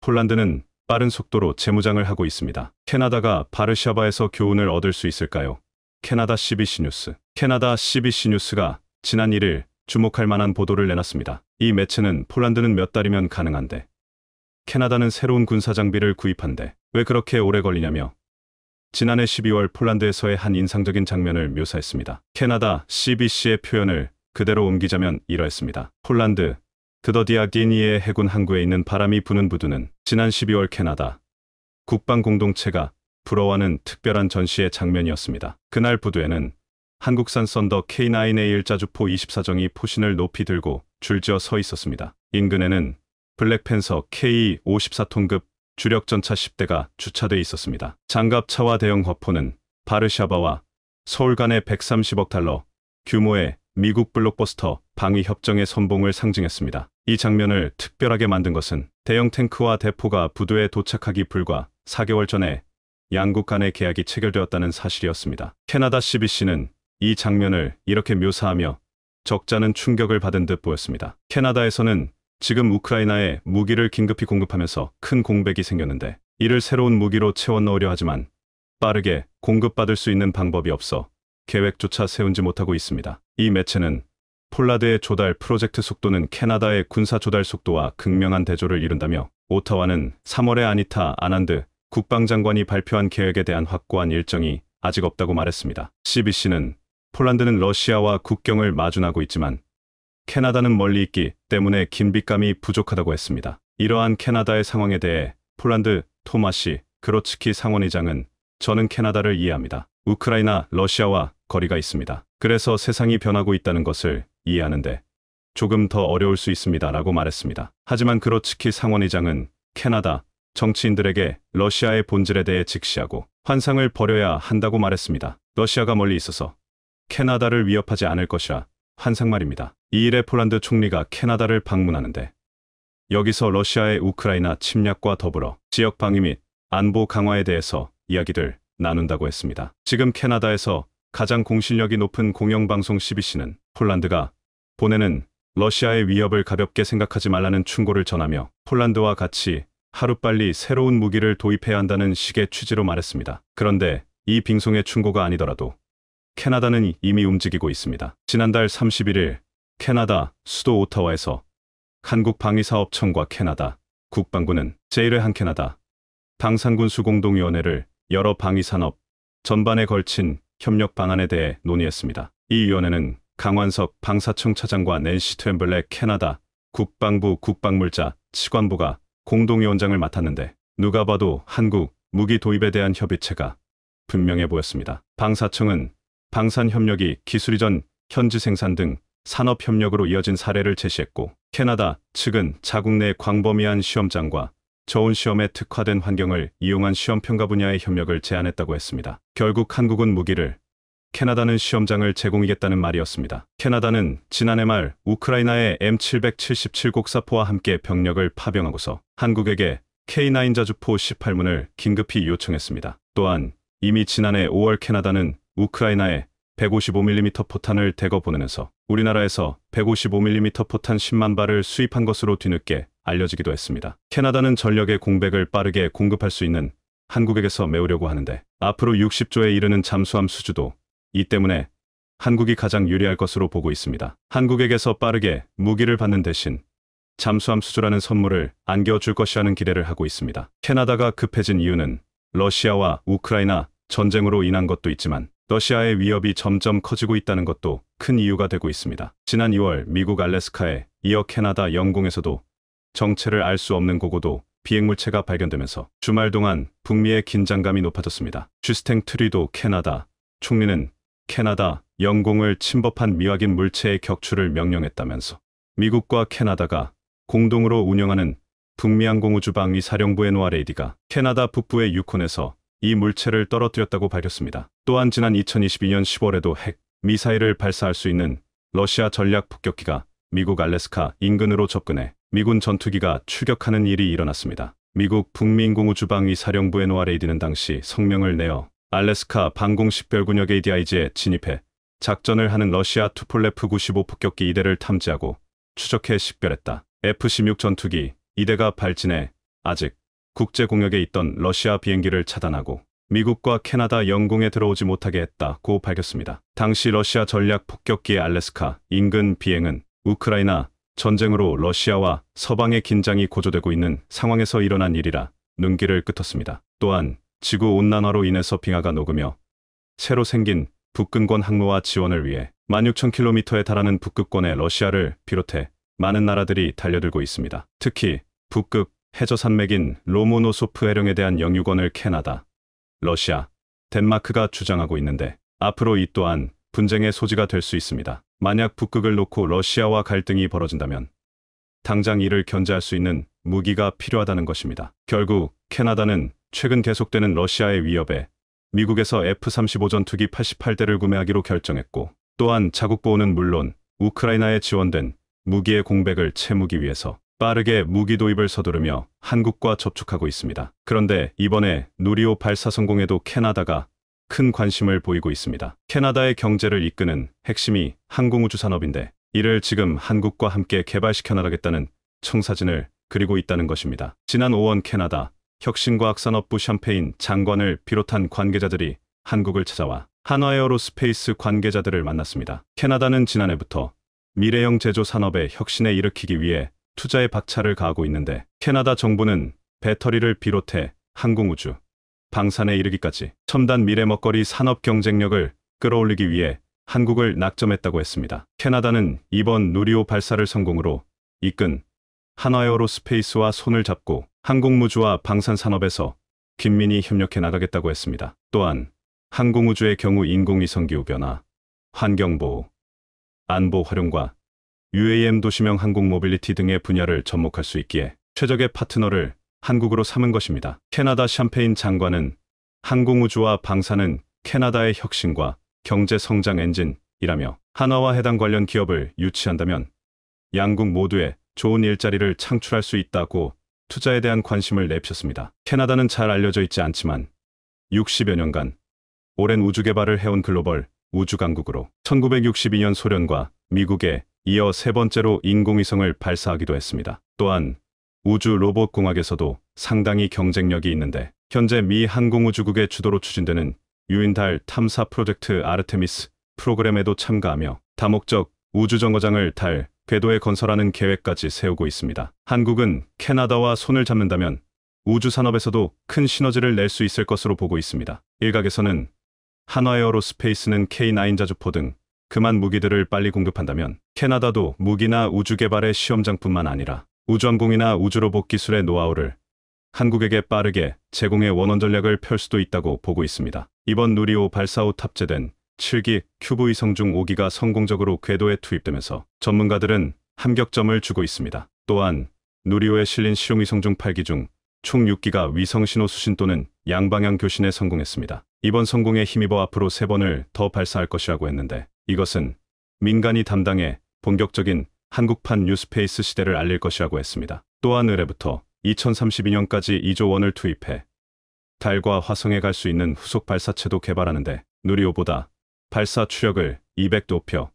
폴란드는 빠른 속도로 재무장을 하고 있습니다. 캐나다가 바르샤바에서 교훈을 얻을 수 있을까요? 캐나다 CBC 뉴스. 캐나다 CBC 뉴스가 지난 1일 주목할 만한 보도를 내놨습니다. 이 매체는 폴란드는 몇 달이면 가능한데 캐나다는 새로운 군사 장비를 구입한데 왜 그렇게 오래 걸리냐며 지난해 12월 폴란드에서의 한 인상적인 장면을 묘사했습니다. 캐나다 CBC의 표현을 그대로 옮기자면 이러했습니다. 폴란드 드더디아기니의 해군 항구에 있는 바람이 부는 부두는 지난 12월 캐나다 국방공동체가 부러워하는 특별한 전시의 장면이었습니다. 그날 부두에는 한국산 썬더 K9A1 자주포 24정이 포신을 높이 들고 줄지어 서 있었습니다. 인근에는 블랙팬서 K54톤급 주력 전차 10대가 주차돼 있었습니다. 장갑차와 대형 화포는 바르샤바와 서울 간의 130억 달러 규모의 미국 블록버스터 방위 협정의 선봉을 상징했습니다. 이 장면을 특별하게 만든 것은 대형 탱크와 대포가 부두에 도착하기 불과 4개월 전에 양국 간의 계약이 체결되었다는 사실이었습니다. 캐나다 CBC는 이 장면을 이렇게 묘사하며 적잖은 충격을 받은 듯 보였습니다. 캐나다에서는 지금 우크라이나에 무기를 긴급히 공급하면서 큰 공백이 생겼는데 이를 새로운 무기로 채워 넣으려 하지만 빠르게 공급받을 수 있는 방법이 없어 계획조차 세우지 못하고 있습니다. 이 매체는 폴란드의 조달 프로젝트 속도는 캐나다의 군사 조달 속도와 극명한 대조를 이룬다며 오타와는 3월에 아니타 아난드 국방장관이 발표한 계획에 대한 확고한 일정이 아직 없다고 말했습니다. CBC는 폴란드는 러시아와 국경을 마주하고 있지만 캐나다는 멀리 있기 때문에 긴빗감이 부족하다고 했습니다. 이러한 캐나다의 상황에 대해 폴란드 토마시 그로츠키 상원의장은 저는 캐나다를 이해합니다. 우크라이나, 러시아와 거리가 있습니다. 그래서 세상이 변하고 있다는 것을 이해하는데 조금 더 어려울 수 있습니다. 라고 말했습니다. 하지만 그로츠키 상원의장은 캐나다 정치인들에게 러시아의 본질에 대해 직시하고 환상을 버려야 한다고 말했습니다. 러시아가 멀리 있어서 캐나다를 위협하지 않을 것이라 환상 말입니다. 2일에 폴란드 총리가 캐나다를 방문하는데 여기서 러시아의 우크라이나 침략과 더불어 지역 방위 및 안보 강화에 대해서 이야기를 나눈다고 했습니다. 지금 캐나다에서 가장 공신력이 높은 공영방송 CBC는 폴란드가 보내는 러시아의 위협을 가볍게 생각하지 말라는 충고를 전하며 폴란드와 같이 하루빨리 새로운 무기를 도입해야 한다는 식의 취지로 말했습니다. 그런데 이 빙송의 충고가 아니더라도 캐나다는 이미 움직이고 있습니다. 지난달 31일 캐나다 수도 오타와에서 한국방위사업청과 캐나다 국방부는 제1회 한캐나다 방산군수공동위원회를 열어 방위산업 전반에 걸친 협력 방안에 대해 논의했습니다. 이 위원회는 강완석 방사청 차장과 낸시 트앰블랙 캐나다 국방부 국방물자 치관부가 공동위원장을 맡았는데 누가 봐도 한국 무기 도입에 대한 협의체가 분명해 보였습니다. 방사청은 방산협력이 기술 이전, 현지 생산 등 산업협력으로 이어진 사례를 제시했고 캐나다 측은 자국 내 광범위한 시험장과 저온 시험에 특화된 환경을 이용한 시험평가 분야의 협력을 제안했다고 했습니다. 결국 한국은 무기를, 캐나다는 시험장을 제공하겠다는 말이었습니다. 캐나다는 지난해 말 우크라이나의 M777 곡사포와 함께 병력을 파병하고서 한국에게 K9 자주포 18문을 긴급히 요청했습니다. 또한 이미 지난해 5월 캐나다는 우크라이나에 155mm 포탄을 대거 보내면서 우리나라에서 155mm 포탄 10만 발을 수입한 것으로 뒤늦게 알려지기도 했습니다. 캐나다는 전력의 공백을 빠르게 공급할 수 있는 한국에게서 메우려고 하는데 앞으로 60조에 이르는 잠수함 수주도 이 때문에 한국이 가장 유리할 것으로 보고 있습니다. 한국에게서 빠르게 무기를 받는 대신 잠수함 수주라는 선물을 안겨줄 것이라는 기대를 하고 있습니다. 캐나다가 급해진 이유는 러시아와 우크라이나 전쟁으로 인한 것도 있지만 러시아의 위협이 점점 커지고 있다는 것도 큰 이유가 되고 있습니다. 지난 2월 미국 알래스카에 이어 캐나다 영공에서도 정체를 알 수 없는 고고도 비행물체가 발견되면서 주말 동안 북미의 긴장감이 높아졌습니다. 주스탱 트리도 캐나다 총리는 캐나다 영공을 침범한 미확인 물체의 격추를 명령했다면서 미국과 캐나다가 공동으로 운영하는 북미항공우주방위사령부의 노아레이디가 캐나다 북부의 유콘에서 이 물체를 떨어뜨렸다고 밝혔습니다. 또한 지난 2022년 10월에도 핵 미사일을 발사할 수 있는 러시아 전략 폭격기가 미국 알래스카 인근으로 접근해 미군 전투기가 출격하는 일이 일어났습니다. 미국 북미인공우주방위사령부의 노아레이디는 당시 성명을 내어 알래스카 방공식별군역 ADIG에 진입해 작전을 하는 러시아 투폴레프 95 폭격기 2대를 탐지하고 추적해 식별했다. F-16 전투기 2대가 발진해 아직 국제 공역에 있던 러시아 비행기를 차단하고 미국과 캐나다 영공에 들어오지 못하게 했다고 밝혔습니다. 당시 러시아 전략 폭격기 알래스카 인근 비행은 우크라이나 전쟁으로 러시아와 서방의 긴장이 고조되고 있는 상황에서 일어난 일이라 눈길을 끄텄습니다. 또한 지구 온난화로 인해서 빙하가 녹으며 새로 생긴 북극권 항로와 지원을 위해 16,000km에 달하는 북극권에 러시아를 비롯해 많은 나라들이 달려들고 있습니다. 특히 북극 해저산맥인 로모노소프 해령에 대한 영유권을 캐나다, 러시아, 덴마크가 주장하고 있는데 앞으로 이 또한 분쟁의 소지가 될 수 있습니다. 만약 북극을 놓고 러시아와 갈등이 벌어진다면 당장 이를 견제할 수 있는 무기가 필요하다는 것입니다. 결국 캐나다는 최근 계속되는 러시아의 위협에 미국에서 F-35 전투기 88대를 구매하기로 결정했고, 또한 자국 보호는 물론 우크라이나에 지원된 무기의 공백을 채우기 위해서 빠르게 무기 도입을 서두르며 한국과 접촉하고 있습니다. 그런데 이번에 누리호 발사 성공에도 캐나다가 큰 관심을 보이고 있습니다. 캐나다의 경제를 이끄는 핵심이 항공우주 산업인데 이를 지금 한국과 함께 개발시켜 나가겠다는 청사진을 그리고 있다는 것입니다. 지난 5월 캐나다 혁신과학산업부 샴페인 장관을 비롯한 관계자들이 한국을 찾아와 한화에어로스페이스 관계자들을 만났습니다. 캐나다는 지난해부터 미래형 제조 산업의 혁신에 일으키기 위해 투자에 박차를 가하고 있는데 캐나다 정부는 배터리를 비롯해 항공우주, 방산에 이르기까지 첨단 미래 먹거리 산업 경쟁력을 끌어올리기 위해 한국을 낙점했다고 했습니다. 캐나다는 이번 누리호 발사를 성공으로 이끈 한화에어로스페이스와 손을 잡고 항공무주와 방산 산업에서 긴밀히 협력해 나가겠다고 했습니다. 또한 항공우주의 경우 인공위성 기후변화, 환경보호, 안보 활용과 UAM 도시명 항공 모빌리티 등의 분야를 접목할 수 있기에 최적의 파트너를 한국으로 삼은 것입니다. 캐나다 샴페인 장관은 항공우주와 방산은 캐나다의 혁신과 경제 성장 엔진이라며 한화와 해당 관련 기업을 유치한다면 양국 모두에 좋은 일자리를 창출할 수 있다고 투자에 대한 관심을 내피웠습니다. 캐나다는 잘 알려져 있지 않지만 60여 년간 오랜 우주 개발을 해온 글로벌 우주 강국으로 1962년 소련과 미국에 이어 세 번째로 인공위성을 발사하기도 했습니다. 또한 우주 로봇 공학에서도 상당히 경쟁력이 있는데 현재 미 항공우주국의 주도로 추진되는 유인달 탐사 프로젝트 아르테미스 프로그램에도 참가하며 다목적 우주정거장을 달 궤도에 건설하는 계획까지 세우고 있습니다. 한국은 캐나다와 손을 잡는다면 우주 산업에서도 큰 시너지를 낼 수 있을 것으로 보고 있습니다. 일각에서는 한화에어로스페이스는 K9 자주포 등 그만 무기들을 빨리 공급한다면 캐나다도 무기나 우주 개발의 시험장뿐만 아니라 우주항공이나 우주로봇 기술의 노하우를 한국에게 빠르게 제공해 원원 전략을 펼 수도 있다고 보고 있습니다. 이번 누리호 발사 후 탑재된 7기 큐브 위성 중 5기가 성공적으로 궤도에 투입되면서 전문가들은 합격점을 주고 있습니다. 또한 누리호에 실린 실용위성 중 8기 중 총 6기가 위성 신호 수신 또는 양방향 교신에 성공했습니다. 이번 성공에 힘입어 앞으로 3번을 더 발사할 것이라고 했는데 이것은 민간이 담당해 본격적인 한국판 뉴스페이스 시대를 알릴 것이라고 했습니다. 또한 올해부터 2032년까지 2조 원을 투입해 달과 화성에 갈 수 있는 후속 발사체도 개발하는데 누리호보다 발사 추력을 200도 높여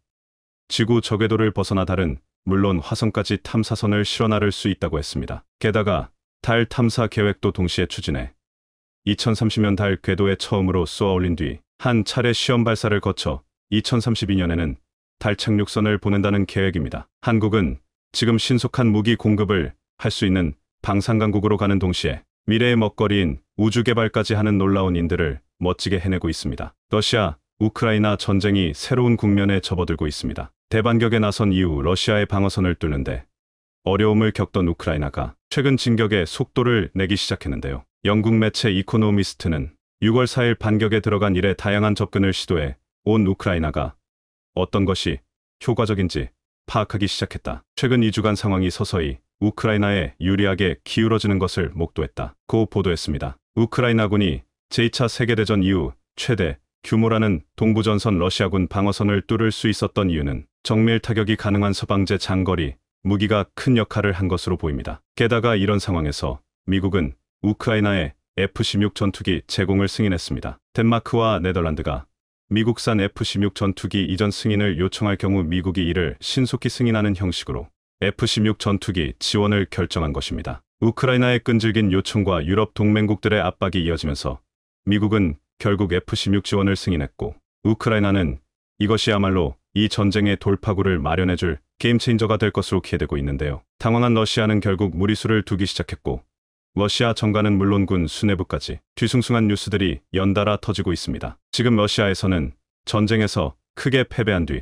지구 저궤도를 벗어나 달은 물론 화성까지 탐사선을 실어 나를 수 있다고 했습니다. 게다가 달 탐사 계획도 동시에 추진해 2030년 달 궤도에 처음으로 쏘아 올린 뒤 한 차례 시험 발사를 거쳐 2032년에는 달 착륙선을 보낸다는 계획입니다. 한국은 지금 신속한 무기 공급을 할 수 있는 방산강국으로 가는 동시에 미래의 먹거리인 우주 개발까지 하는 놀라운 인들을 멋지게 해내고 있습니다. 러시아, 우크라이나 전쟁이 새로운 국면에 접어들고 있습니다. 대반격에 나선 이후 러시아의 방어선을 뚫는데 어려움을 겪던 우크라이나가 최근 진격에 속도를 내기 시작했는데요. 영국 매체 이코노미스트는 6월 4일 반격에 들어간 이래 다양한 접근을 시도해 온 우크라이나가 어떤 것이 효과적인지 파악하기 시작했다. 최근 2주간 상황이 서서히 우크라이나에 유리하게 기울어지는 것을 목도했다고 보도했습니다. 우크라이나군이 제2차 세계대전 이후 최대 규모라는 동부전선 러시아군 방어선을 뚫을 수 있었던 이유는 정밀 타격이 가능한 서방제 장거리 무기가 큰 역할을 한 것으로 보입니다. 게다가 이런 상황에서 미국은 우크라이나에 F-16 전투기 제공을 승인했습니다. 덴마크와 네덜란드가 미국산 F-16 전투기 이전 승인을 요청할 경우 미국이 이를 신속히 승인하는 형식으로 F-16 전투기 지원을 결정한 것입니다. 우크라이나의 끈질긴 요청과 유럽 동맹국들의 압박이 이어지면서 미국은 결국 F-16 지원을 승인했고, 우크라이나는 이것이야말로 이 전쟁의 돌파구를 마련해줄 게임체인저가 될 것으로 기대되고 있는데요. 당황한 러시아는 결국 무리수를 두기 시작했고, 러시아 정가는 물론 군 수뇌부까지 뒤숭숭한 뉴스들이 연달아 터지고 있습니다. 지금 러시아에서는 전쟁에서 크게 패배한 뒤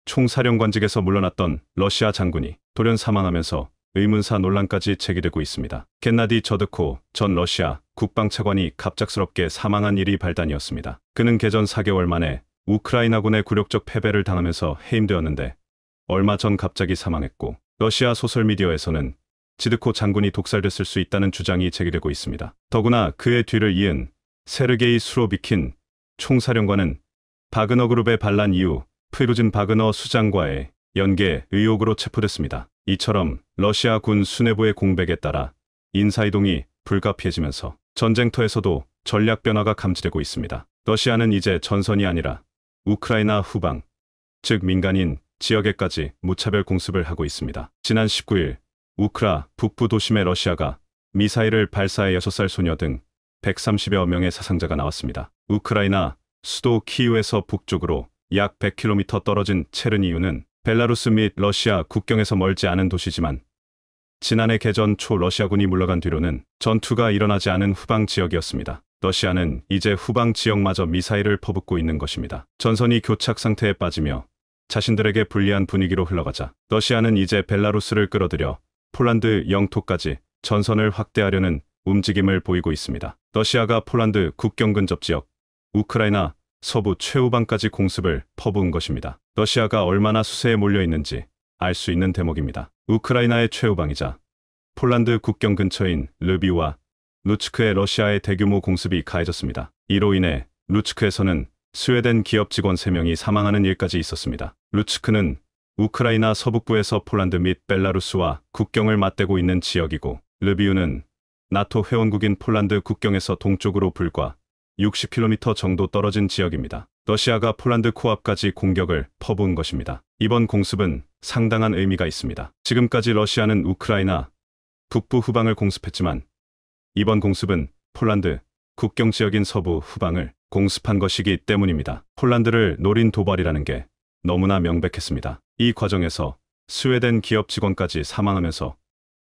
총사령관직에서 물러났던 러시아 장군이 돌연 사망하면서 의문사 논란까지 제기되고 있습니다. 겐나디 저드코 전 러시아 국방차관이 갑작스럽게 사망한 일이 발단이었습니다. 그는 개전 4개월 만에 우크라이나군의 굴욕적 패배를 당하면서 해임되었는데 얼마 전 갑자기 사망했고, 러시아 소설미디어에서는 지드코 장군이 독살됐을 수 있다는 주장이 제기되고 있습니다. 더구나 그의 뒤를 이은 세르게이 수로비킨 총사령관은 바그너 그룹의 반란 이후 프리고진 바그너 수장과의 연계 의혹으로 체포됐습니다. 이처럼 러시아 군 수뇌부의 공백에 따라 인사이동이 불가피해지면서 전쟁터에서도 전략 변화가 감지되고 있습니다. 러시아는 이제 전선이 아니라 우크라이나 후방, 즉 민간인 지역에까지 무차별 공습을 하고 있습니다. 지난 19일 우크라 북부 도심의 러시아가 미사일을 발사해 6살 소녀 등 130여 명의 사상자가 나왔습니다. 우크라이나 수도 키이우에서 북쪽으로 약 100km 떨어진 체르니우는 벨라루스 및 러시아 국경에서 멀지 않은 도시지만 지난해 개전 초 러시아군이 물러간 뒤로는 전투가 일어나지 않은 후방 지역이었습니다. 러시아는 이제 후방 지역마저 미사일을 퍼붓고 있는 것입니다. 전선이 교착 상태에 빠지며 자신들에게 불리한 분위기로 흘러가자 러시아는 이제 벨라루스를 끌어들여 폴란드 영토까지 전선을 확대하려는 움직임을 보이고 있습니다. 러시아가 폴란드 국경 근접 지역, 우크라이나 서부 최후방까지 공습을 퍼부은 것입니다. 러시아가 얼마나 수세에 몰려 있는지 알 수 있는 대목입니다. 우크라이나의 최후방이자 폴란드 국경 근처인 르비우와 루츠크의 러시아의 대규모 공습이 가해졌습니다. 이로 인해 루츠크에서는 스웨덴 기업 직원 3명이 사망하는 일까지 있었습니다. 루츠크는 우크라이나 서북부에서 폴란드 및 벨라루스와 국경을 맞대고 있는 지역이고, 르비우는 나토 회원국인 폴란드 국경에서 동쪽으로 불과 60km 정도 떨어진 지역입니다. 러시아가 폴란드 코앞까지 공격을 퍼부은 것입니다. 이번 공습은 상당한 의미가 있습니다. 지금까지 러시아는 우크라이나 북부 후방을 공습했지만 이번 공습은 폴란드 국경 지역인 서부 후방을 공습한 것이기 때문입니다. 폴란드를 노린 도발이라는 게 너무나 명백했습니다. 이 과정에서 스웨덴 기업 직원까지 사망하면서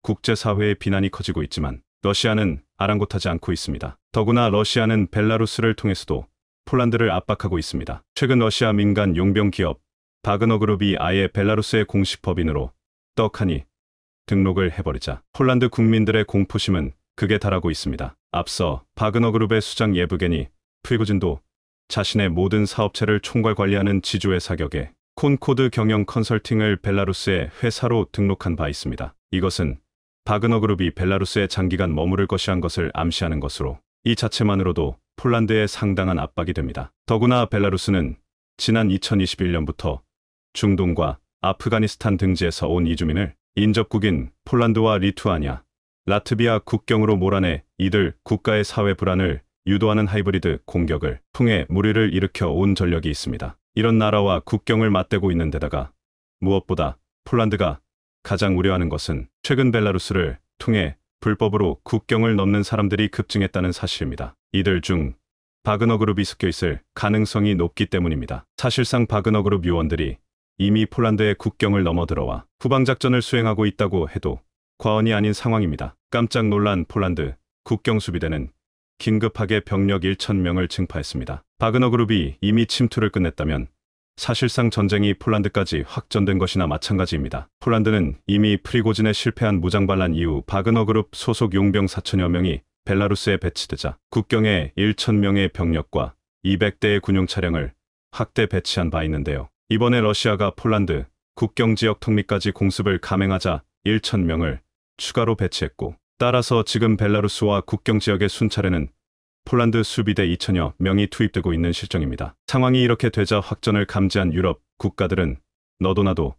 국제사회의 비난이 커지고 있지만 러시아는 아랑곳하지 않고 있습니다. 더구나 러시아는 벨라루스를 통해서도 폴란드를 압박하고 있습니다. 최근 러시아 민간 용병 기업 바그너 그룹이 아예 벨라루스의 공식 법인으로 떡하니 등록을 해버리자 폴란드 국민들의 공포심은 극에 달하고 있습니다. 앞서 바그너 그룹의 수장 예브게니 프리고진도 자신의 모든 사업체를 총괄 관리하는 지주회사 격의 콘코드 경영 컨설팅을 벨라루스의 회사로 등록한 바 있습니다. 이것은 바그너 그룹이 벨라루스에 장기간 머무를 것이란 것을 암시하는 것으로 이 자체만으로도 폴란드에 상당한 압박이 됩니다. 더구나 벨라루스는 지난 2021년부터 중동과 아프가니스탄 등지에서 온 이주민을 인접국인 폴란드와 리투아니아, 라트비아 국경으로 몰아내 이들 국가의 사회 불안을 유도하는 하이브리드 공격을 통해 무리를 일으켜 온 전력이 있습니다. 이런 나라와 국경을 맞대고 있는 데다가 무엇보다 폴란드가 가장 우려하는 것은 최근 벨라루스를 통해 불법으로 국경을 넘는 사람들이 급증했다는 사실입니다. 이들 중 바그너 그룹이 섞여 있을 가능성이 높기 때문입니다. 사실상 바그너 그룹 요원들이 이미 폴란드의 국경을 넘어들어와 후방작전을 수행하고 있다고 해도 과언이 아닌 상황입니다. 깜짝 놀란 폴란드 국경수비대는 긴급하게 병력 1,000명을 증파했습니다. 바그너 그룹이 이미 침투를 끝냈다면 사실상 전쟁이 폴란드까지 확전된 것이나 마찬가지입니다. 폴란드는 이미 프리고진의 실패한 무장반란 이후 바그너 그룹 소속 용병 4천여 명이 벨라루스에 배치되자 국경에 1,000명의 병력과 200대의 군용 차량을 확대 배치한 바 있는데요. 이번에 러시아가 폴란드 국경지역 턱밑까지 공습을 감행하자 1,000명을 추가로 배치했고, 따라서 지금 벨라루스와 국경지역의 순차례는 폴란드 수비대 2천여 명이 투입되고 있는 실정입니다. 상황이 이렇게 되자 확전을 감지한 유럽 국가들은 너도나도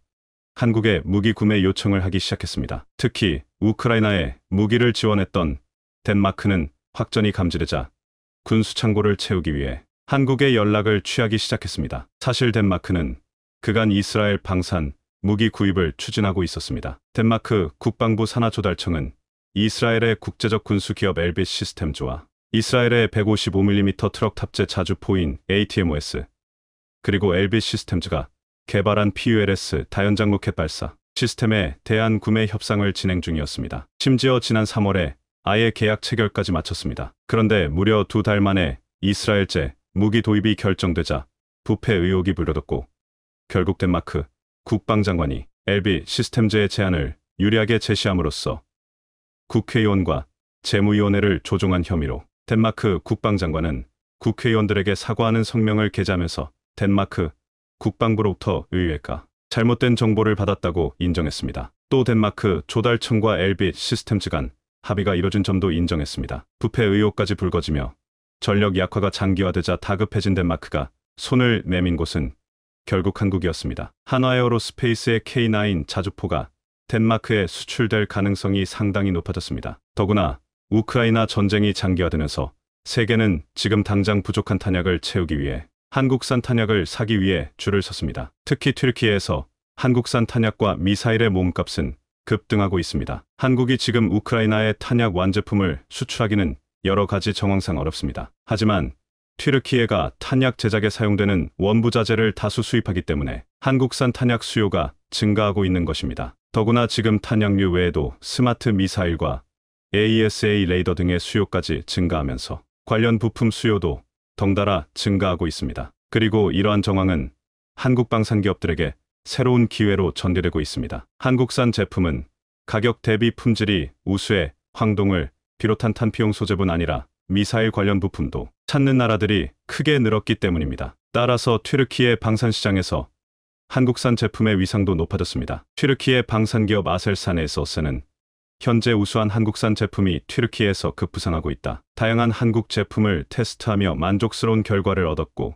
한국에 무기 구매 요청을 하기 시작했습니다. 특히 우크라이나에 무기를 지원했던 덴마크는 확전이 감지되자 군수 창고를 채우기 위해 한국에 연락을 취하기 시작했습니다. 사실 덴마크는 그간 이스라엘 방산 무기 구입을 추진하고 있었습니다. 덴마크 국방부 산하조달청은 이스라엘의 국제적 군수 기업 엘빗 시스템즈와 이스라엘의 155mm 트럭 탑재 자주포인 ATMOS, 그리고 엘빗 시스템즈가 개발한 PULS 다연장 로켓 발사 시스템에 대한 구매 협상을 진행 중이었습니다. 심지어 지난 3월에 아예 계약 체결까지 마쳤습니다. 그런데 무려 2달 만에 이스라엘제 무기 도입이 결정되자 부패 의혹이 불러떴고, 결국 덴마크 국방장관이 엘빗 시스템즈의 제안을 유리하게 제시함으로써 국회의원과 재무위원회를 조종한 혐의로 덴마크 국방장관은 국회의원들에게 사과하는 성명을 게재하면서 덴마크 국방부로부터 의회가 잘못된 정보를 받았다고 인정했습니다. 또 덴마크 조달청과 엘빗 시스템즈 간 합의가 이뤄진 점도 인정했습니다. 부패 의혹까지 불거지며 전력 약화가 장기화되자 다급해진 덴마크가 손을 내민 곳은 결국 한국이었습니다. 한화에어로스페이스의 K9 자주포가 덴마크에 수출될 가능성이 상당히 높아졌습니다. 더구나 우크라이나 전쟁이 장기화되면서 세계는 지금 당장 부족한 탄약을 채우기 위해 한국산 탄약을 사기 위해 줄을 섰습니다. 특히 튀르키예에서 한국산 탄약과 미사일의 몸값은 급등하고 있습니다. 한국이 지금 우크라이나에 탄약 완제품을 수출하기는 여러 가지 정황상 어렵습니다. 하지만 튀르키예가 탄약 제작에 사용되는 원부자재를 다수 수입하기 때문에 한국산 탄약 수요가 증가하고 있는 것입니다. 더구나 지금 탄약류 외에도 스마트 미사일과 AESA 레이더 등의 수요까지 증가하면서 관련 부품 수요도 덩달아 증가하고 있습니다. 그리고 이러한 정황은 한국 방산기업들에게 새로운 기회로 전개되고 있습니다. 한국산 제품은 가격 대비 품질이 우수해 황동을 비롯한 탄피용 소재뿐 아니라 미사일 관련 부품도 찾는 나라들이 크게 늘었기 때문입니다. 따라서 튀르키예 방산시장에서 한국산 제품의 위상도 높아졌습니다. 튀르키예 방산기업 아셀산에서는 현재 우수한 한국산 제품이 튀르키예에서 급부상하고 있다. 다양한 한국 제품을 테스트하며 만족스러운 결과를 얻었고,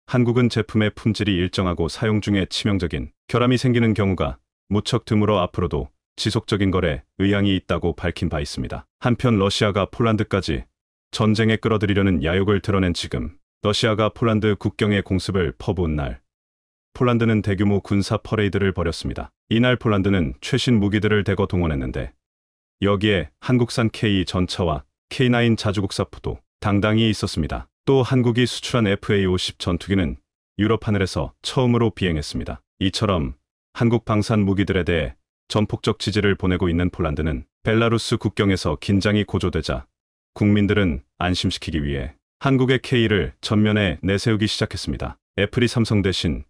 한국은 제품의 품질이 일정하고 사용 중에 치명적인 결함이 생기는 경우가 무척 드물어 앞으로도 지속적인 거래 의향이 있다고 밝힌 바 있습니다. 한편 러시아가 폴란드까지 전쟁에 끌어들이려는 야욕을 드러낸 지금 러시아가 폴란드 국경에 공습을 퍼부은 날, 폴란드는 대규모 군사 퍼레이드를 벌였습니다. 이날 폴란드는 최신 무기들을 대거 동원했는데 여기에 한국산 K 전차와 K9 자주국사포도 당당히 있었습니다. 또 한국이 수출한 FA-50 전투기는 유럽 하늘에서 처음으로 비행했습니다. 이처럼 한국 방산 무기들에 대해 전폭적 지지를 보내고 있는 폴란드는 벨라루스 국경에서 긴장이 고조되자 국민들은 안심시키기 위해 한국의 K를 전면에 내세우기 시작했습니다. 애플이 삼성 대신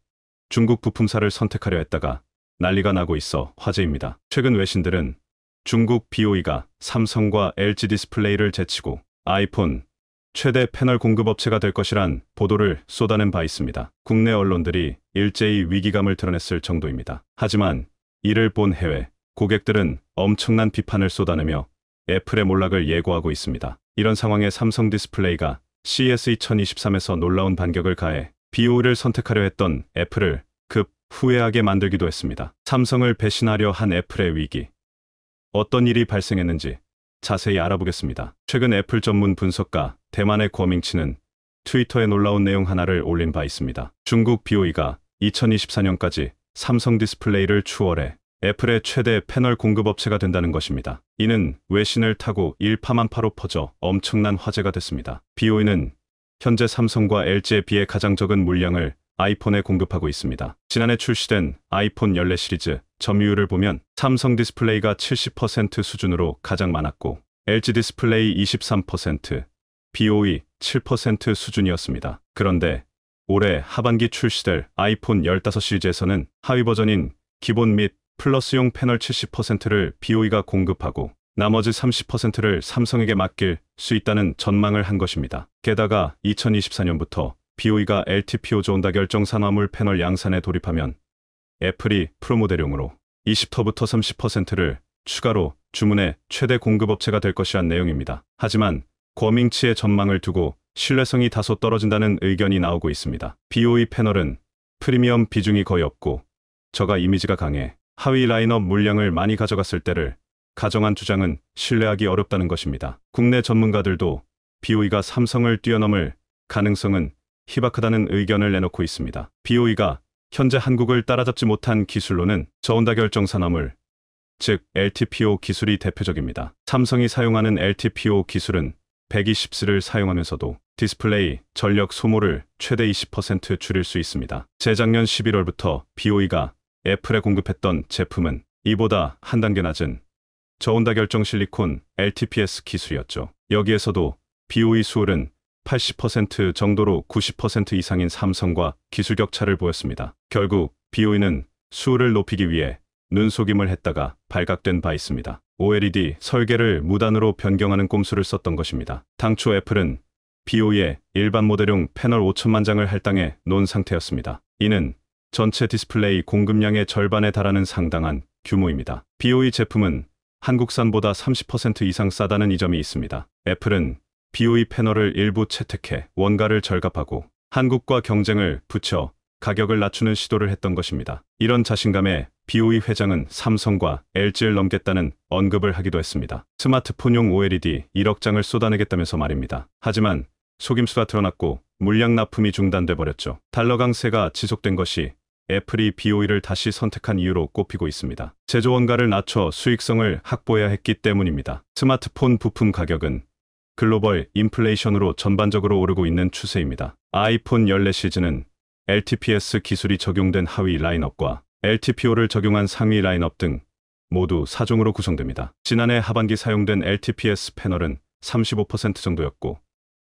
중국 부품사를 선택하려 했다가 난리가 나고 있어 화제입니다. 최근 외신들은 중국 BOE가 삼성과 LG 디스플레이를 제치고 아이폰 최대 패널 공급업체가 될 것이란 보도를 쏟아낸 바 있습니다. 국내 언론들이 일제히 위기감을 드러냈을 정도입니다. 하지만 이를 본 해외 고객들은 엄청난 비판을 쏟아내며 애플의 몰락을 예고하고 있습니다. 이런 상황에 삼성 디스플레이가 CES 2023에서 놀라운 반격을 가해 BOE를 선택하려 했던 애플을 급 후회하게 만들기도 했습니다. 삼성을 배신하려 한 애플의 위기. 어떤 일이 발생했는지 자세히 알아보겠습니다. 최근 애플 전문 분석가 대만의 거밍치는 트위터에 놀라운 내용 하나를 올린 바 있습니다. 중국 BOE가 2024년까지 삼성 디스플레이를 추월해 애플의 최대 패널 공급업체가 된다는 것입니다. 이는 외신을 타고 일파만파로 퍼져 엄청난 화제가 됐습니다. BOE는 현재 삼성과 LG에 비해 가장 적은 물량을 아이폰에 공급하고 있습니다. 지난해 출시된 아이폰 14 시리즈 점유율을 보면 삼성 디스플레이가 70% 수준으로 가장 많았고 LG 디스플레이 23%, BOE 7% 수준이었습니다. 그런데 올해 하반기 출시될 아이폰 15 시리즈에서는 하위 버전인 기본 및 플러스용 패널 70%를 BOE가 공급하고 나머지 30%를 삼성에게 맡길 수 있다는 전망을 한 것입니다. 게다가 2024년부터 BOE가 LTPO 조온다 결정 산화물 패널 양산에 돌입하면 애플이 프로모델용으로 20터부터 30%를 추가로 주문해 최대 공급업체가 될 것이란 내용입니다. 하지만 거밍치의 전망을 두고 신뢰성이 다소 떨어진다는 의견이 나오고 있습니다. BOE 패널은 프리미엄 비중이 거의 없고 저가 이미지가 강해 하위 라인업 물량을 많이 가져갔을 때를 가정한 주장은 신뢰하기 어렵다는 것입니다. 국내 전문가들도 BOE가 삼성을 뛰어넘을 가능성은 희박하다는 의견을 내놓고 있습니다. BOE가 현재 한국을 따라잡지 못한 기술로는 저온다 결정 산화물, 즉 LTPO 기술이 대표적입니다. 삼성이 사용하는 LTPO 기술은 120S를 사용하면서도 디스플레이 전력 소모를 최대 20% 줄일 수 있습니다. 재작년 11월부터 BOE가 애플에 공급했던 제품은 이보다 한 단계 낮은 저온다 결정 실리콘 LTPS 기술이었죠. 여기에서도 BOE 수율은 80% 정도로 90% 이상인 삼성과 기술 격차를 보였습니다. 결국 BOE는 수율을 높이기 위해 눈속임을 했다가 발각된 바 있습니다. OLED 설계를 무단으로 변경하는 꼼수를 썼던 것입니다. 당초 애플은 BOE의 일반 모델용 패널 5천만 장을 할당해 놓은 상태였습니다. 이는 전체 디스플레이 공급량의 절반에 달하는 상당한 규모입니다. BOE 제품은 한국산보다 30% 이상 싸다는 이점이 있습니다. 애플은 BOE 패널을 일부 채택해 원가를 절감하고 한국과 경쟁을 붙여 가격을 낮추는 시도를 했던 것입니다. 이런 자신감에 BOE 회장은 삼성과 LG를 넘겠다는 언급을 하기도 했습니다. 스마트폰용 OLED 1억 장을 쏟아내겠다면서 말입니다. 하지만 속임수가 드러났고 물량 납품이 중단돼 버렸죠. 달러 강세가 지속된 것이 애플이 BOE를 다시 선택한 이유로 꼽히고 있습니다. 제조 원가를 낮춰 수익성을 확보해야 했기 때문입니다. 스마트폰 부품 가격은 글로벌 인플레이션으로 전반적으로 오르고 있는 추세입니다. 아이폰 14 시즌은 LTPS 기술이 적용된 하위 라인업과 LTPO를 적용한 상위 라인업 등 모두 4종으로 구성됩니다. 지난해 하반기 사용된 LTPS 패널은 35% 정도였고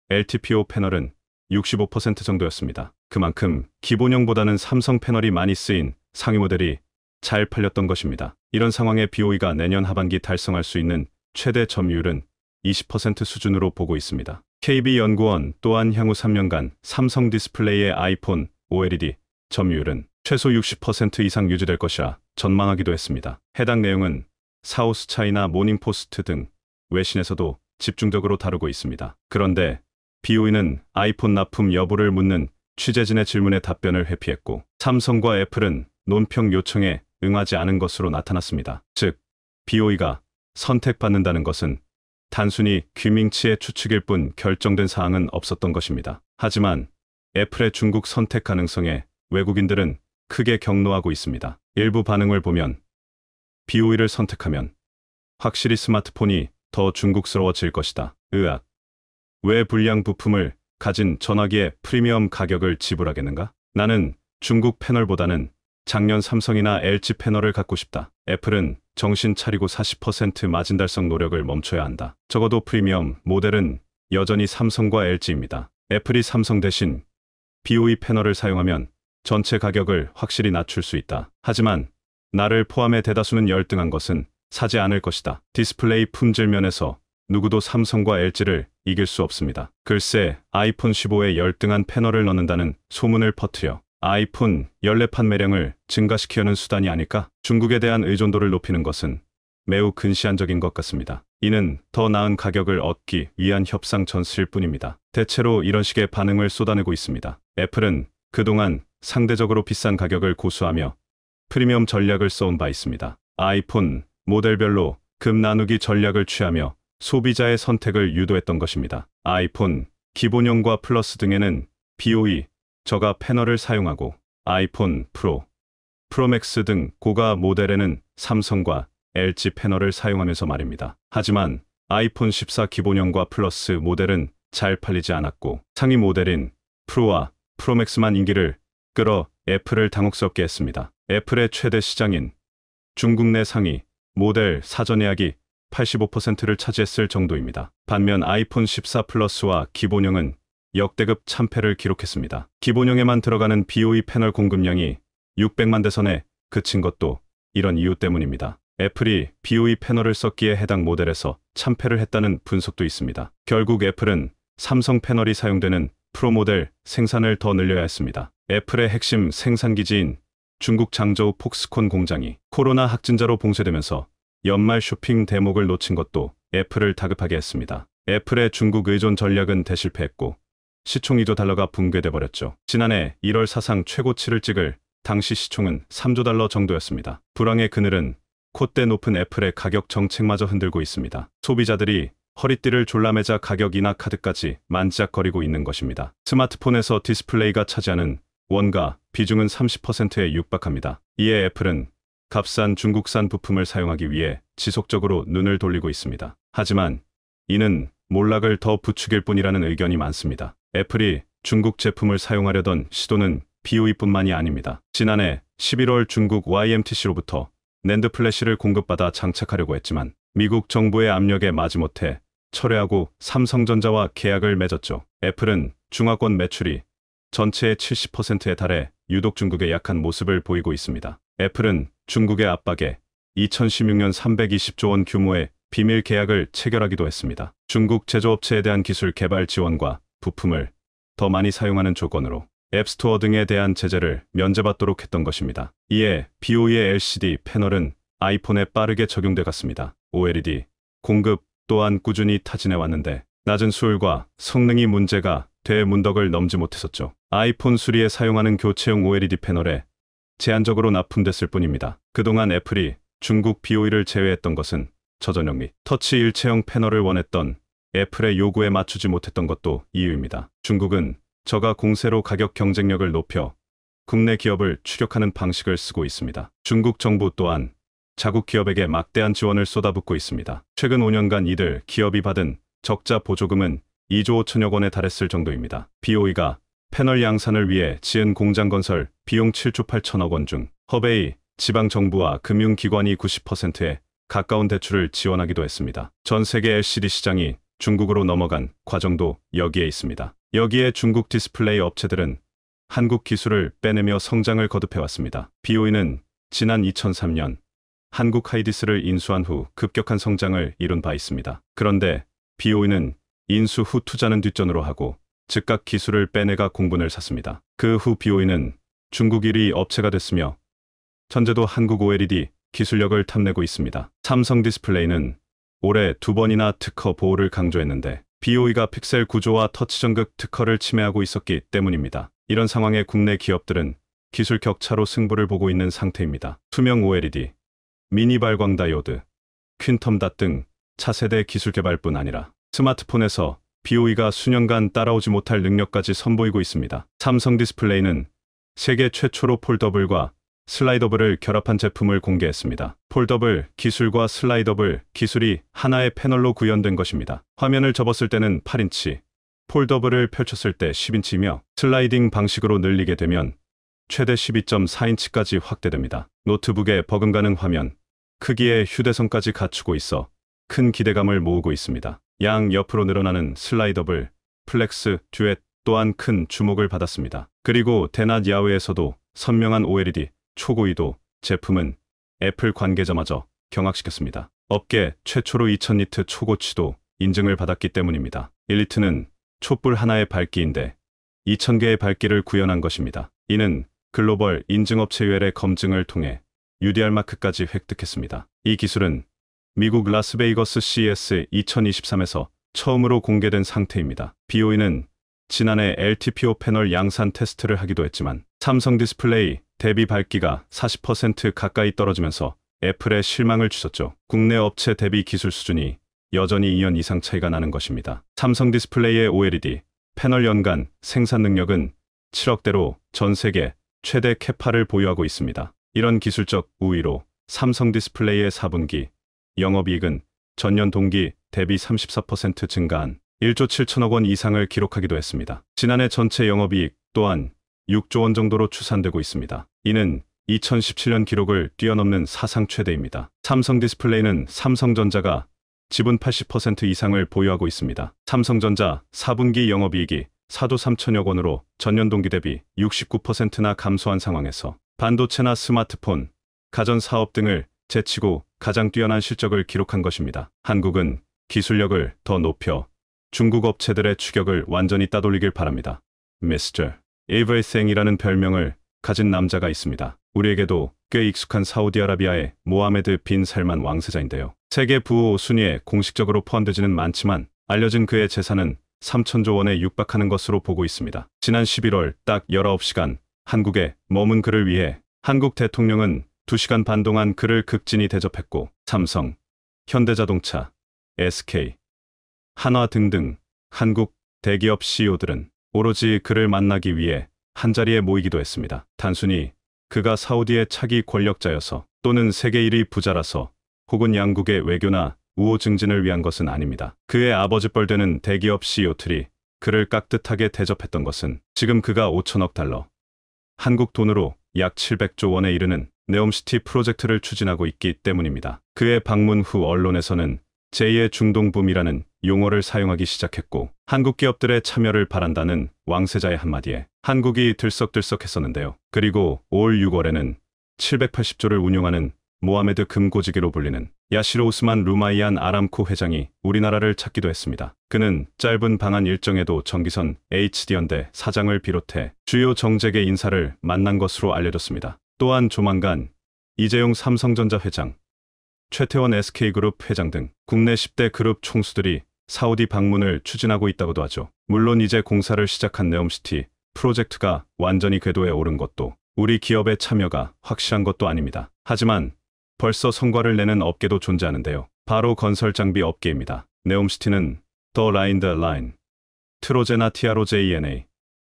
LTPO 패널은 65% 정도였습니다. 그만큼 기본형보다는 삼성 패널이 많이 쓰인 상위 모델이 잘 팔렸던 것입니다. 이런 상황에 BOE가 내년 하반기 달성할 수 있는 최대 점유율은 20% 수준으로 보고 있습니다. KB연구원 또한 향후 3년간 삼성 디스플레이의 아이폰 OLED 점유율은 최소 60% 이상 유지될 것이라 전망하기도 했습니다. 해당 내용은 사우스차이나 모닝포스트 등 외신에서도 집중적으로 다루고 있습니다. 그런데 BOE는 아이폰 납품 여부를 묻는 취재진의 질문에 답변을 회피했고 삼성과 애플은 논평 요청에 응하지 않은 것으로 나타났습니다. 즉, BOE가 선택받는다는 것은 단순히 귀밍치의 추측일 뿐 결정된 사항은 없었던 것입니다. 하지만 애플의 중국 선택 가능성에 외국인들은 크게 경노하고 있습니다. 일부 반응을 보면 BOE를 선택하면 확실히 스마트폰이 더 중국스러워질 것이다. 의학. 왜 불량 부품을 가진 전화기에 프리미엄 가격을 지불하겠는가? 나는 중국 패널보다는 작년 삼성이나 LG 패널을 갖고 싶다. 애플은 정신 차리고 40% 마진 달성 노력을 멈춰야 한다. 적어도 프리미엄 모델은 여전히 삼성과 LG입니다. 애플이 삼성 대신 BOE 패널을 사용하면 전체 가격을 확실히 낮출 수 있다. 하지만 나를 포함해 대다수는 열등한 것은 사지 않을 것이다. 디스플레이 품질 면에서 누구도 삼성과 LG를 이길 수 없습니다. 글쎄, 아이폰 15에 열등한 패널을 넣는다는 소문을 퍼뜨려 아이폰 14판 매량을 증가시키려는 수단이 아닐까? 중국에 대한 의존도를 높이는 것은 매우 근시안적인 것 같습니다. 이는 더 나은 가격을 얻기 위한 협상 전술일 뿐입니다. 대체로 이런 식의 반응을 쏟아내고 있습니다. 애플은 그동안 상대적으로 비싼 가격을 고수하며 프리미엄 전략을 써온 바 있습니다. 아이폰 모델별로 급 나누기 전략을 취하며 소비자의 선택을 유도했던 것입니다. 아이폰 기본형과 플러스 등에는 BOE 저가 패널을 사용하고 아이폰 프로, 프로맥스 등 고가 모델에는 삼성과 LG 패널을 사용하면서 말입니다. 하지만 아이폰 14 기본형과 플러스 모델은 잘 팔리지 않았고 상위 모델인 프로와 프로맥스만 인기를 끌어 애플을 당혹스럽게 했습니다. 애플의 최대 시장인 중국 내 상위 모델 사전 예약이 85%를 차지했을 정도입니다. 반면 아이폰 14 플러스와 기본형은 역대급 참패를 기록했습니다. 기본형에만 들어가는 BOE 패널 공급량이 600만 대선에 그친 것도 이런 이유 때문입니다. 애플이 BOE 패널을 썼기에 해당 모델에서 참패를 했다는 분석도 있습니다. 결국 애플은 삼성 패널이 사용되는 프로 모델 생산을 더 늘려야 했습니다. 애플의 핵심 생산기지인 중국 장저우 폭스콘 공장이 코로나 확진자로 봉쇄되면서 연말 쇼핑 대목을 놓친 것도 애플을 다급하게 했습니다. 애플의 중국 의존 전략은 대실패했고 시총 2조 달러가 붕괴돼 버렸죠. 지난해 1월 사상 최고치를 찍을 당시 시총은 3조 달러 정도였습니다. 불황의 그늘은 콧대 높은 애플의 가격 정책마저 흔들고 있습니다. 소비자들이 허리띠를 졸라매자 가격 인하 카드까지 만지작거리고 있는 것입니다. 스마트폰에서 디스플레이가 차지하는 원가 비중은 30%에 육박합니다. 이에 애플은 값싼 중국산 부품을 사용하기 위해 지속적으로 눈을 돌리고 있습니다. 하지만 이는 몰락을 더 부추길 뿐이라는 의견이 많습니다. 애플이 중국 제품을 사용하려던 시도는 BOE뿐만이 아닙니다. 지난해 11월 중국 YMTC로부터 낸드 플래시를 공급받아 장착하려고 했지만 미국 정부의 압력에 마지못해 철회하고 삼성전자와 계약을 맺었죠. 애플은 중화권 매출이 전체의 70%에 달해 유독 중국에 약한 모습을 보이고 있습니다. 애플은 중국의 압박에 2016년 320조 원 규모의 비밀 계약을 체결하기도 했습니다. 중국 제조업체에 대한 기술 개발 지원과 부품을 더 많이 사용하는 조건으로 앱스토어 등에 대한 제재를 면제받도록 했던 것입니다. 이에 BOE의 LCD 패널은 아이폰에 빠르게 적용돼 갔습니다. OLED 공급 또한 꾸준히 타진해 왔는데 낮은 수율과 성능이 문제가 돼 문턱을 넘지 못했었죠. 아이폰 수리에 사용하는 교체용 OLED 패널에 제한적으로 납품됐을 뿐입니다. 그동안 애플이 중국 BOE를 제외했던 것은 저전용 및 터치 일체형 패널을 원했던 애플의 요구에 맞추지 못했던 것도 이유입니다. 중국은 저가 공세로 가격 경쟁력을 높여 국내 기업을 추격하는 방식을 쓰고 있습니다. 중국 정부 또한 자국 기업에게 막대한 지원을 쏟아붓고 있습니다. 최근 5년간 이들 기업이 받은 적자 보조금은 2조 5천억 원에 달했을 정도입니다. BOE가 패널 양산을 위해 지은 공장 건설 비용 7조 8천억 원 중 허베이 지방정부와 금융기관이 90%에 가까운 대출을 지원하기도 했습니다. 전 세계 LCD 시장이 중국으로 넘어간 과정도 여기에 있습니다. 여기에 중국 디스플레이 업체들은 한국 기술을 빼내며 성장을 거듭해왔습니다. BOE는 지난 2003년 한국 하이디스를 인수한 후 급격한 성장을 이룬 바 있습니다. 그런데 BOE는 인수 후 투자는 뒷전으로 하고 즉각 기술을 빼내가 공분을 샀습니다. 그 후 BOE는 중국 1위 업체가 됐으며 현재도 한국 OLED 기술력을 탐내고 있습니다. 삼성 디스플레이는 올해 2번이나 특허 보호를 강조했는데 BOE가 픽셀 구조와 터치 전극 특허를 침해하고 있었기 때문입니다. 이런 상황에 국내 기업들은 기술 격차로 승부를 보고 있는 상태입니다. 투명 OLED, 미니 발광 다이오드, 퀸텀 닷 등 차세대 기술 개발뿐 아니라 스마트폰에서 BOE가 수년간 따라오지 못할 능력까지 선보이고 있습니다. 삼성 디스플레이는 세계 최초로 폴더블과 슬라이더블을 결합한 제품을 공개했습니다. 폴더블 기술과 슬라이더블 기술이 하나의 패널로 구현된 것입니다. 화면을 접었을 때는 8인치, 폴더블을 펼쳤을 때 10인치며 슬라이딩 방식으로 늘리게 되면 최대 12.4인치까지 확대됩니다. 노트북에 버금가는 화면, 크기의 휴대성까지 갖추고 있어 큰 기대감을 모으고 있습니다. 양 옆으로 늘어나는 슬라이더블, 플렉스, 듀엣 또한 큰 주목을 받았습니다. 그리고 대낮 야외에서도 선명한 OLED, 초고위도 제품은 애플 관계자마저 경악시켰습니다. 업계 최초로 2000니트 초고치도 인증을 받았기 때문입니다. 1니트는 촛불 하나의 밝기인데 2000개의 밝기를 구현한 것입니다. 이는 글로벌 인증업체 웰의 검증을 통해 UDR 마크까지 획득했습니다. 이 기술은 미국 라스베이거스 CES 2023에서 처음으로 공개된 상태입니다. BOE는 지난해 LTPO 패널 양산 테스트를 하기도 했지만 삼성 디스플레이 대비 밝기가 40% 가까이 떨어지면서 애플에 실망을 주셨죠. 국내 업체 대비 기술 수준이 여전히 2년 이상 차이가 나는 것입니다. 삼성 디스플레이의 OLED 패널 연간 생산 능력은 7억대로 전 세계 최대 캐파를 보유하고 있습니다. 이런 기술적 우위로 삼성 디스플레이의 4분기 영업이익은 전년 동기 대비 34% 증가한 1조 7천억 원 이상을 기록하기도 했습니다. 지난해 전체 영업이익 또한 6조 원 정도로 추산되고 있습니다. 이는 2017년 기록을 뛰어넘는 사상 최대입니다. 삼성 디스플레이는 삼성전자가 지분 80% 이상을 보유하고 있습니다. 삼성전자 4분기 영업이익이 4조 3천억 원으로 전년 동기 대비 69%나 감소한 상황에서 반도체나 스마트폰, 가전사업 등을 제치고 가장 뛰어난 실적을 기록한 것입니다. 한국은 기술력을 더 높여 중국 업체들의 추격을 완전히 따돌리길 바랍니다. Mr. Everything이라는 별명을 가진 남자가 있습니다. 우리에게도 꽤 익숙한 사우디아라비아의 모하메드 빈 살만 왕세자인데요. 세계 부호 순위에 공식적으로 포함되지는 않지만 알려진 그의 재산은 3천조 원에 육박하는 것으로 보고 있습니다. 지난 11월 딱 19시간 한국에 머문 그를 위해 한국 대통령은 2시간 반 동안 그를 극진히 대접했고 삼성, 현대자동차, SK, 한화 등등 한국 대기업 CEO들은 오로지 그를 만나기 위해 한자리에 모이기도 했습니다. 단순히 그가 사우디의 차기 권력자여서 또는 세계 1위 부자라서 혹은 양국의 외교나 우호 증진을 위한 것은 아닙니다. 그의 아버지 뻘되는 대기업 CEO들이 그를 깍듯하게 대접했던 것은 지금 그가 5천억 달러, 한국 돈으로 약 700조 원에 이르는 네옴시티 프로젝트를 추진하고 있기 때문입니다. 그의 방문 후 언론에서는 제2의 중동붐이라는 용어를 사용하기 시작했고 한국 기업들의 참여를 바란다는 왕세자의 한마디에 한국이 들썩들썩했었는데요. 그리고 올 6월에는 780조를 운용하는 모하메드 금고지기로 불리는 야시르 오스만 루마이안 아람코 회장이 우리나라를 찾기도 했습니다. 그는 짧은 방한 일정에도 정기선 HD현대 사장을 비롯해 주요 정재계 인사를 만난 것으로 알려졌습니다. 또한 조만간 이재용 삼성전자 회장, 최태원 SK그룹 회장 등 국내 10대 그룹 총수들이 사우디 방문을 추진하고 있다고도 하죠. 물론 이제 공사를 시작한 네옴시티 프로젝트가 완전히 궤도에 오른 것도 우리 기업의 참여가 확실한 것도 아닙니다. 하지만 벌써 성과를 내는 업계도 존재하는데요. 바로 건설 장비 업계입니다. 네옴시티는 더 라인 더 라인, 트로제나 TROJENA,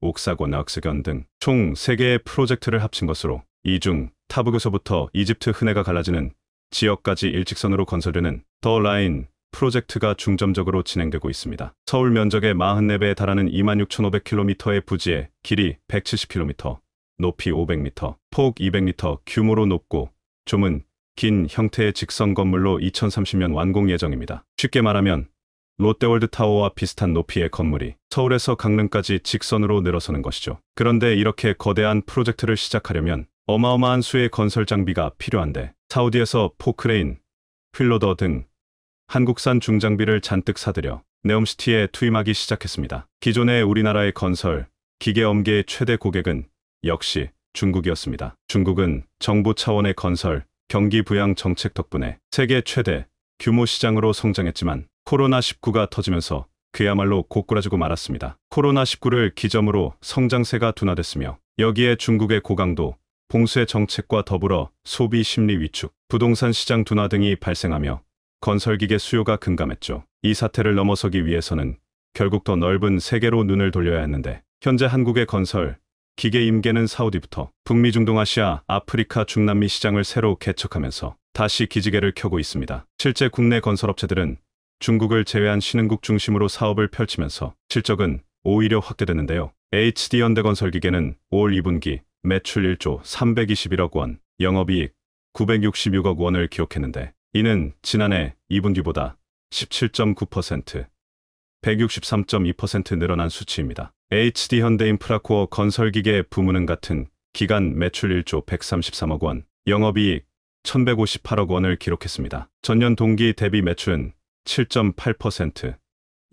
옥사곤 엑스견 등 총 3개의 프로젝트를 합친 것으로 이 중 타부교서부터 이집트 흔해가 갈라지는 지역까지 일직선으로 건설되는 더 라인 프로젝트가 중점적으로 진행되고 있습니다. 서울 면적의 44배에 달하는 26,500km의 부지에 길이 170km, 높이 500m, 폭 200m 규모로 높고 좁은 긴 형태의 직선 건물로 2030년 완공 예정입니다. 쉽게 말하면 롯데월드타워와 비슷한 높이의 건물이 서울에서 강릉까지 직선으로 늘어서는 것이죠. 그런데 이렇게 거대한 프로젝트를 시작하려면 어마어마한 수의 건설 장비가 필요한데 사우디에서 포크레인, 휠로더 등 한국산 중장비를 잔뜩 사들여 네옴시티에 투입하기 시작했습니다. 기존의 우리나라의 건설, 기계 업계의 최대 고객은 역시 중국이었습니다. 중국은 정부 차원의 건설, 경기 부양 정책 덕분에 세계 최대 규모 시장으로 성장했지만 코로나19가 터지면서 그야말로 고꾸라지고 말았습니다. 코로나19를 기점으로 성장세가 둔화됐으며 여기에 중국의 고강도 봉쇄 정책과 더불어 소비 심리 위축, 부동산 시장 둔화 등이 발생하며 건설기계 수요가 급감했죠. 이 사태를 넘어서기 위해서는 결국 더 넓은 세계로 눈을 돌려야 했는데 현재 한국의 건설, 기계 임계는 사우디부터 북미 중동아시아, 아프리카, 중남미 시장을 새로 개척하면서 다시 기지개를 켜고 있습니다. 실제 국내 건설업체들은 중국을 제외한 신흥국 중심으로 사업을 펼치면서 실적은 오히려 확대됐는데요. HD현대건설기계는 올 2분기 매출 1조 321억 원, 영업이익 966억 원을 기록했는데 이는 지난해 2분기보다 17.9%, 163.2% 늘어난 수치입니다. HD현대인프라코어 건설기계 부문은 같은 기간 매출 1조 133억 원, 영업이익 1158억 원을 기록했습니다. 전년 동기 대비 매출은 7.8%,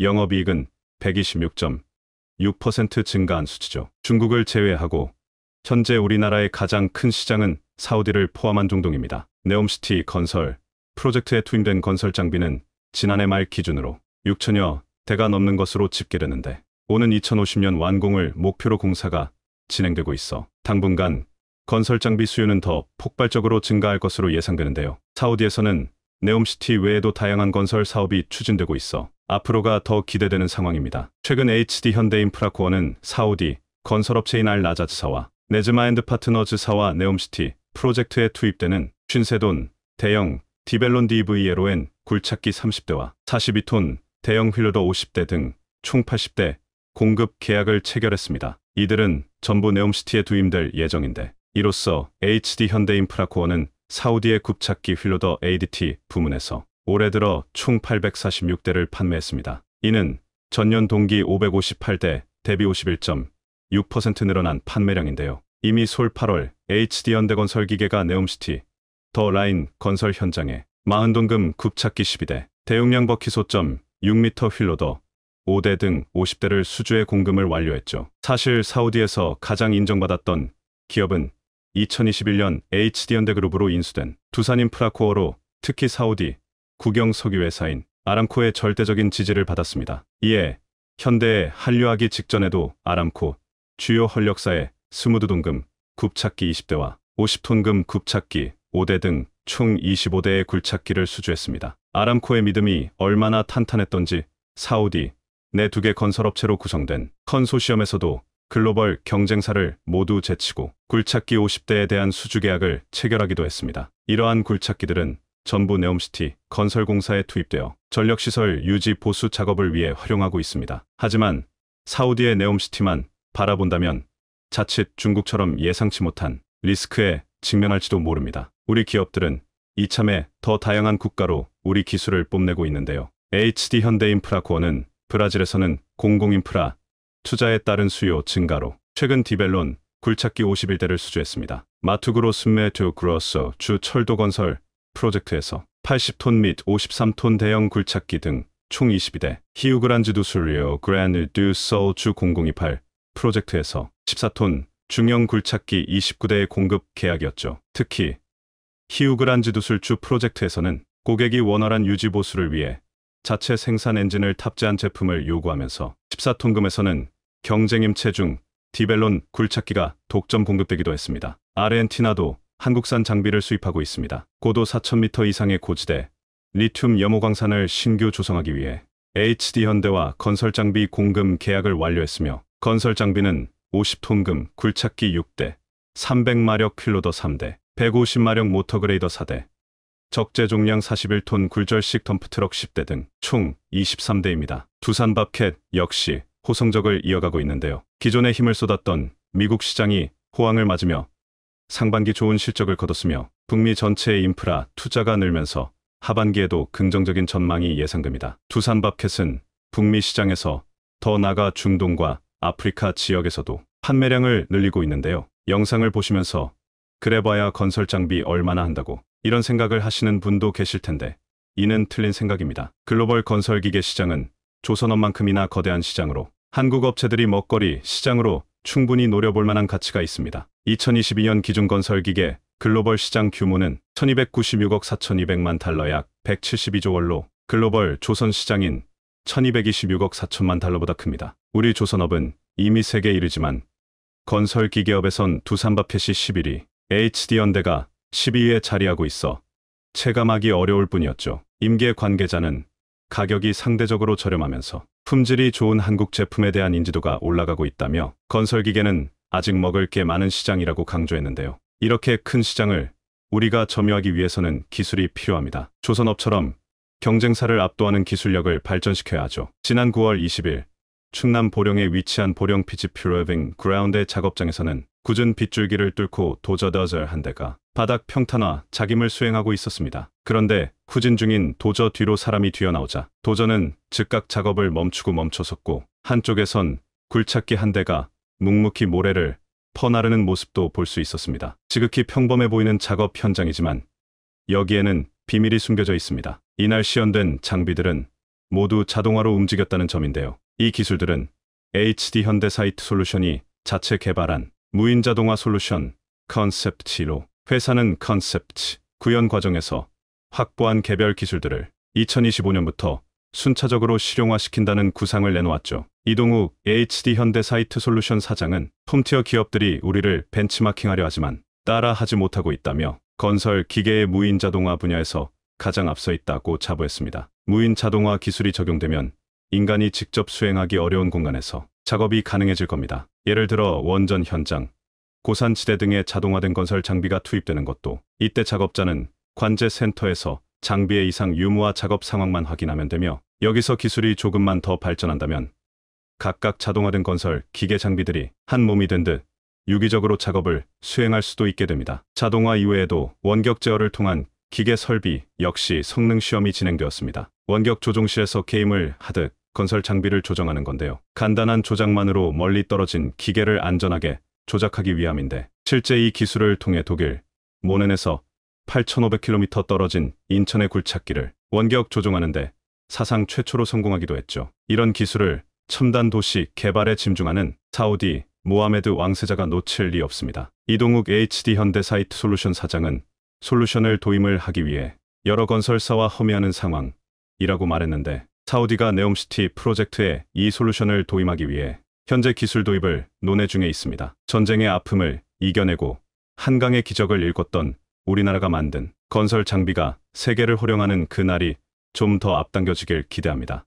영업이익은 126.6% 증가한 수치죠. 중국을 제외하고 현재 우리나라의 가장 큰 시장은 사우디를 포함한 중동입니다. 네옴시티 건설 프로젝트에 투입된 건설 장비는 지난해 말 기준으로 6천여 대가 넘는 것으로 집계되는데 오는 2050년 완공을 목표로 공사가 진행되고 있어 당분간 건설 장비 수요는 더 폭발적으로 증가할 것으로 예상되는데요. 사우디에서는 네옴시티 외에도 다양한 건설 사업이 추진되고 있어 앞으로가 더 기대되는 상황입니다. 최근 HD현대인프라코어는 사우디 건설업체인 알라자즈사와 네즈마앤드 파트너즈사와 네옴시티 프로젝트에 투입되는 쉰세돈 대형 디벨론 DVLON 굴착기 30대와 42톤 대형 휠로더 50대 등 총 80대 공급 계약을 체결했습니다. 이들은 전부 네옴시티에 투입될 예정인데 이로써 HD현대인프라코어는 사우디의 굴착기 휠로더 ADT 부문에서 올해 들어 총 846대를 판매했습니다. 이는 전년 동기 558대 대비 51.6% 늘어난 판매량인데요. 이미 올 8월 HD현대건설기계가 네옴시티 더 라인 건설 현장에 40동금 굴착기 12대, 대용량 버킷 5.6m 휠로더 5대 등 50대를 수주해 공급을 완료했죠. 사실 사우디에서 가장 인정받았던 기업은 2021년 HD현대그룹으로 인수된 두산인프라코어로 특히 사우디 국영 석유회사인 아람코의 절대적인 지지를 받았습니다. 이에 현대에 한류하기 직전에도 아람코 주요 헐력사에 20동금 굴착기 20대와 50톤금 굴착기 5대 등 총 25대의 굴착기를 수주했습니다. 아람코의 믿음이 얼마나 탄탄했던지 사우디 내 2개 건설업체로 구성된 컨소시엄에서도 글로벌 경쟁사를 모두 제치고 굴착기 50대에 대한 수주 계약을 체결하기도 했습니다. 이러한 굴착기들은 전부 네옴시티 건설공사에 투입되어 전력시설 유지 보수 작업을 위해 활용하고 있습니다. 하지만 사우디의 네옴시티만 바라본다면 자칫 중국처럼 예상치 못한 리스크에 직면할지도 모릅니다. 우리 기업들은 이참에 더 다양한 국가로 우리 기술을 뽐내고 있는데요. HD 현대인프라코어는 브라질에서는 공공인프라 투자에 따른 수요 증가로 최근 디벨론 굴착기 51대를 수주했습니다. 마투그로 스메투 그로서 주 철도건설 프로젝트에서 80톤 및 53톤 대형 굴착기 등 총 22대, 히우그란즈 두술리오 그랜드 듀 서울 주 0028 프로젝트에서 14톤 중형 굴착기 29대의 공급 계약이었죠. 특히 히우그란즈 두술주 프로젝트에서는 고객이 원활한 유지 보수를 위해 자체 생산 엔진을 탑재한 제품을 요구하면서 14톤금에서는 경쟁임 체중 디벨론 굴착기가 독점 공급되기도 했습니다. 아르헨티나도 한국산 장비를 수입하고 있습니다. 고도 4,000m 이상의 고지대 리튬 염호광산을 신규 조성하기 위해 HD현대와 건설장비 공급 계약을 완료했으며 건설장비는 50톤금 굴착기 6대, 300마력 필로더 3대, 150마력 모터그레이더 4대, 적재종량 41톤 굴절식 덤프트럭 10대 등 총 23대입니다. 두산밥켓 역시 호성적을 이어가고 있는데요. 기존에 힘을 쏟았던 미국 시장이 호황을 맞으며 상반기 좋은 실적을 거뒀으며 북미 전체의 인프라 투자가 늘면서 하반기에도 긍정적인 전망이 예상됩니다. 두산밥켓은 북미 시장에서 더 나아가 중동과 아프리카 지역에서도 판매량을 늘리고 있는데요. 영상을 보시면서 그래봐야 건설 장비 얼마나 한다고 이런 생각을 하시는 분도 계실 텐데 이는 틀린 생각입니다. 글로벌 건설기계 시장은 조선업만큼이나 거대한 시장으로 한국 업체들이 먹거리 시장으로 충분히 노려볼 만한 가치가 있습니다. 2022년 기준 건설기계 글로벌 시장 규모는 1296억 4200만 달러 약 172조 원로 글로벌 조선 시장인 1226억 4천만 달러보다 큽니다. 우리 조선업은 이미 세계에 이르지만 건설기계업에선 두산밥켓이 11위, HD현대가 12위에 자리하고 있어 체감하기 어려울 뿐이었죠. 임계 관계자는 가격이 상대적으로 저렴하면서 품질이 좋은 한국 제품에 대한 인지도가 올라가고 있다며 건설기계는 아직 먹을 게 많은 시장이라고 강조했는데요. 이렇게 큰 시장을 우리가 점유하기 위해서는 기술이 필요합니다. 조선업처럼 경쟁사를 압도하는 기술력을 발전시켜야 하죠. 지난 9월 20일 충남 보령에 위치한 보령 피지 퓨러빙 그라운드 작업장에서는 굳은 빗줄기를 뚫고 도저 더저 한 대가 바닥 평탄화 작임을 수행하고 있었습니다. 그런데 후진 중인 도저 뒤로 사람이 튀어나오자 도저는 즉각 작업을 멈춰섰고 한쪽에선 굴착기 한 대가 묵묵히 모래를 퍼나르는 모습도 볼 수 있었습니다. 지극히 평범해 보이는 작업 현장이지만 여기에는 비밀이 숨겨져 있습니다. 이날 시연된 장비들은 모두 자동화로 움직였다는 점인데요. 이 기술들은 HD 현대 사이트 솔루션이 자체 개발한 무인 자동화 솔루션 컨셉트로 회사는 컨셉트 구현 과정에서 확보한 개별 기술들을 2025년부터 순차적으로 실용화시킨다는 구상을 내놓았죠. 이동욱 HD 현대 사이트 솔루션 사장은 톰티어 기업들이 우리를 벤치마킹하려 하지만 따라하지 못하고 있다며 건설 기계의 무인 자동화 분야에서 가장 앞서 있다고 자부했습니다. 무인 자동화 기술이 적용되면 인간이 직접 수행하기 어려운 공간에서 작업이 가능해질 겁니다. 예를 들어 원전 현장, 고산지대 등의 자동화된 건설 장비가 투입되는 것도 이때 작업자는 관제 센터에서 장비의 이상 유무와 작업 상황만 확인하면 되며 여기서 기술이 조금만 더 발전한다면 각각 자동화된 건설 기계 장비들이 한 몸이 된 듯 유기적으로 작업을 수행할 수도 있게 됩니다. 자동화 이외에도 원격 제어를 통한 기계 설비 역시 성능 시험이 진행되었습니다. 원격 조종실에서 게임을 하듯 건설 장비를 조정하는 건데요. 간단한 조작만으로 멀리 떨어진 기계를 안전하게 조작하기 위함인데 실제 이 기술을 통해 독일 모넨에서 8,500km 떨어진 인천의 굴착기를 원격 조종하는데 사상 최초로 성공하기도 했죠. 이런 기술을 첨단 도시 개발에 집중하는 사우디 모하메드 왕세자가 놓칠 리 없습니다. 이동욱 HD 현대 사이트 솔루션 사장은 솔루션을 도입을 하기 위해 여러 건설사와 허미하는 상황이라고 말했는데 사우디가 네옴시티 프로젝트에 이 솔루션을 도입하기 위해 현재 기술 도입을 논의 중에 있습니다. 전쟁의 아픔을 이겨내고 한강의 기적을 일궜던 우리나라가 만든 건설 장비가 세계를 호령하는 그날이 좀 더 앞당겨지길 기대합니다.